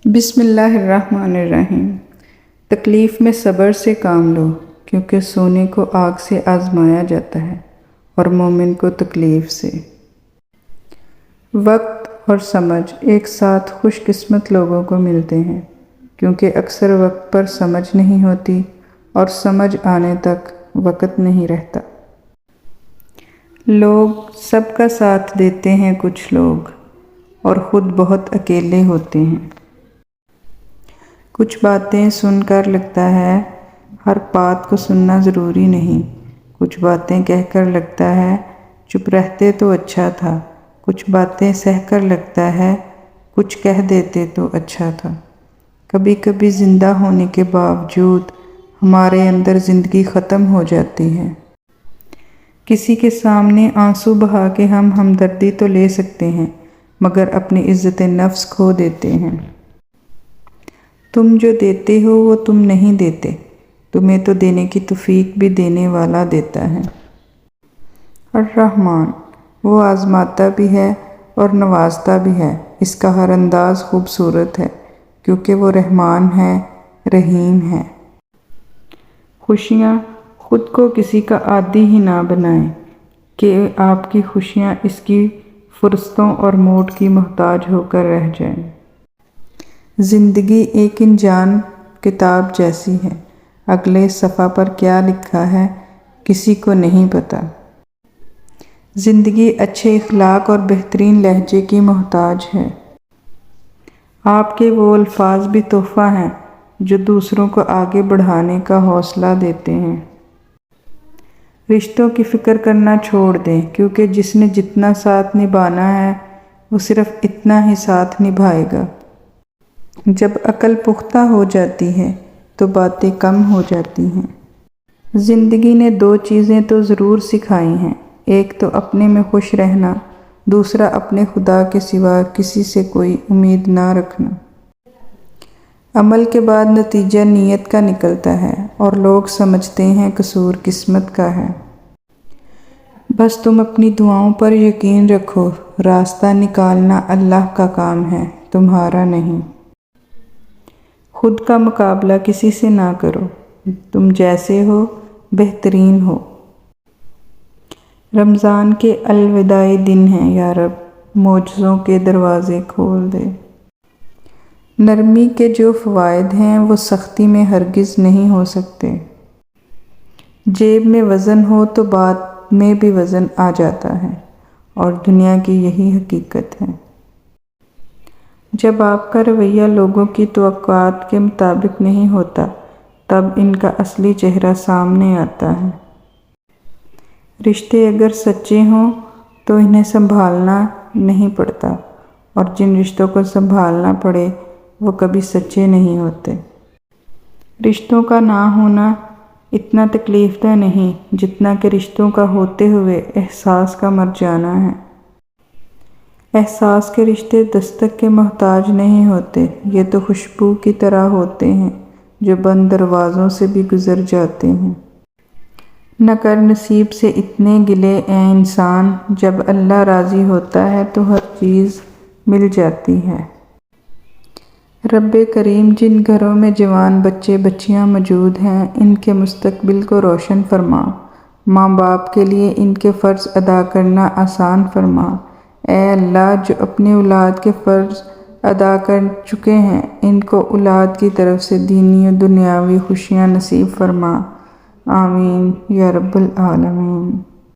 بسم اللہ الرحمن الرحیم۔ تکلیف میں صبر سے کام لو، کیونکہ سونے کو آگ سے آزمایا جاتا ہے اور مومن کو تکلیف سے۔ وقت اور سمجھ ایک ساتھ خوش قسمت لوگوں کو ملتے ہیں، کیونکہ اکثر وقت پر سمجھ نہیں ہوتی اور سمجھ آنے تک وقت نہیں رہتا۔ لوگ سب کا ساتھ دیتے ہیں کچھ لوگ، اور خود بہت اکیلے ہوتے ہیں۔ کچھ باتیں سن کر لگتا ہے ہر بات کو سننا ضروری نہیں، کچھ باتیں کہہ کر لگتا ہے چپ رہتے تو اچھا تھا، کچھ باتیں سہ کر لگتا ہے کچھ کہہ دیتے تو اچھا تھا۔ کبھی کبھی زندہ ہونے کے باوجود ہمارے اندر زندگی ختم ہو جاتی ہے۔ کسی کے سامنے آنسو بہا کے ہم ہمدردی تو لے سکتے ہیں، مگر اپنی عزت نفس کھو دیتے ہیں۔ تم جو دیتے ہو وہ تم نہیں دیتے، تمہیں تو دینے کی توفیق بھی دینے والا دیتا ہے۔ الرحمن، وہ آزماتا بھی ہے اور نوازتا بھی ہے، اس کا ہر انداز خوبصورت ہے، کیونکہ وہ رحمان ہے، رحیم ہے۔ خوشیاں خود کو کسی کا عادی ہی نہ بنائیں کہ آپ کی خوشیاں اس کی فرصتوں اور موڈ کی محتاج ہو کر رہ جائیں۔ زندگی ایک انجان کتاب جیسی ہے، اگلے صفحہ پر کیا لکھا ہے کسی کو نہیں پتہ۔ زندگی اچھے اخلاق اور بہترین لہجے کی محتاج ہے۔ آپ کے وہ الفاظ بھی تحفہ ہیں جو دوسروں کو آگے بڑھانے کا حوصلہ دیتے ہیں۔ رشتوں کی فکر کرنا چھوڑ دیں، کیونکہ جس نے جتنا ساتھ نبھانا ہے وہ صرف اتنا ہی ساتھ نبھائے گا۔ جب عقل پختہ ہو جاتی ہے تو باتیں کم ہو جاتی ہیں۔ زندگی نے دو چیزیں تو ضرور سکھائی ہیں، ایک تو اپنے میں خوش رہنا، دوسرا اپنے خدا کے سوا کسی سے کوئی امید نہ رکھنا۔ عمل کے بعد نتیجہ نیت کا نکلتا ہے، اور لوگ سمجھتے ہیں قصور قسمت کا ہے۔ بس تم اپنی دعاؤں پر یقین رکھو، راستہ نکالنا اللہ کا کام ہے، تمہارا نہیں۔ خود کا مقابلہ کسی سے نہ کرو، تم جیسے ہو بہترین ہو۔ رمضان کے الوداعی دن ہیں یا رب، معجزوں کے دروازے کھول دے۔ نرمی کے جو فوائد ہیں وہ سختی میں ہرگز نہیں ہو سکتے۔ جیب میں وزن ہو تو بات میں بھی وزن آ جاتا ہے، اور دنیا کی یہی حقیقت ہے۔ جب آپ کا رویہ لوگوں کی توقعات کے مطابق نہیں ہوتا، تب ان کا اصلی چہرہ سامنے آتا ہے۔ رشتے اگر سچے ہوں تو انہیں سنبھالنا نہیں پڑتا، اور جن رشتوں کو سنبھالنا پڑے وہ کبھی سچے نہیں ہوتے۔ رشتوں کا نہ ہونا اتنا تکلیف دہ نہیں جتنا کہ رشتوں کا ہوتے ہوئے احساس کا مر جانا ہے۔ احساس کے رشتے دستک کے محتاج نہیں ہوتے، یہ تو خوشبو کی طرح ہوتے ہیں جو بند دروازوں سے بھی گزر جاتے ہیں۔ نہ کر نصیب سے اتنے گلے اے انسان، جب اللہ راضی ہوتا ہے تو ہر چیز مل جاتی ہے۔ رب کریم جن گھروں میں جوان بچے بچیاں موجود ہیں، ان کے مستقبل کو روشن فرما، ماں باپ کے لیے ان کے فرض ادا کرنا آسان فرما۔ اے اللہ، جو اپنی اولاد کے فرض ادا کر چکے ہیں، ان کو اولاد کی طرف سے دینی و دنیاوی خوشیاں نصیب فرما۔ آمین یا رب العالمین۔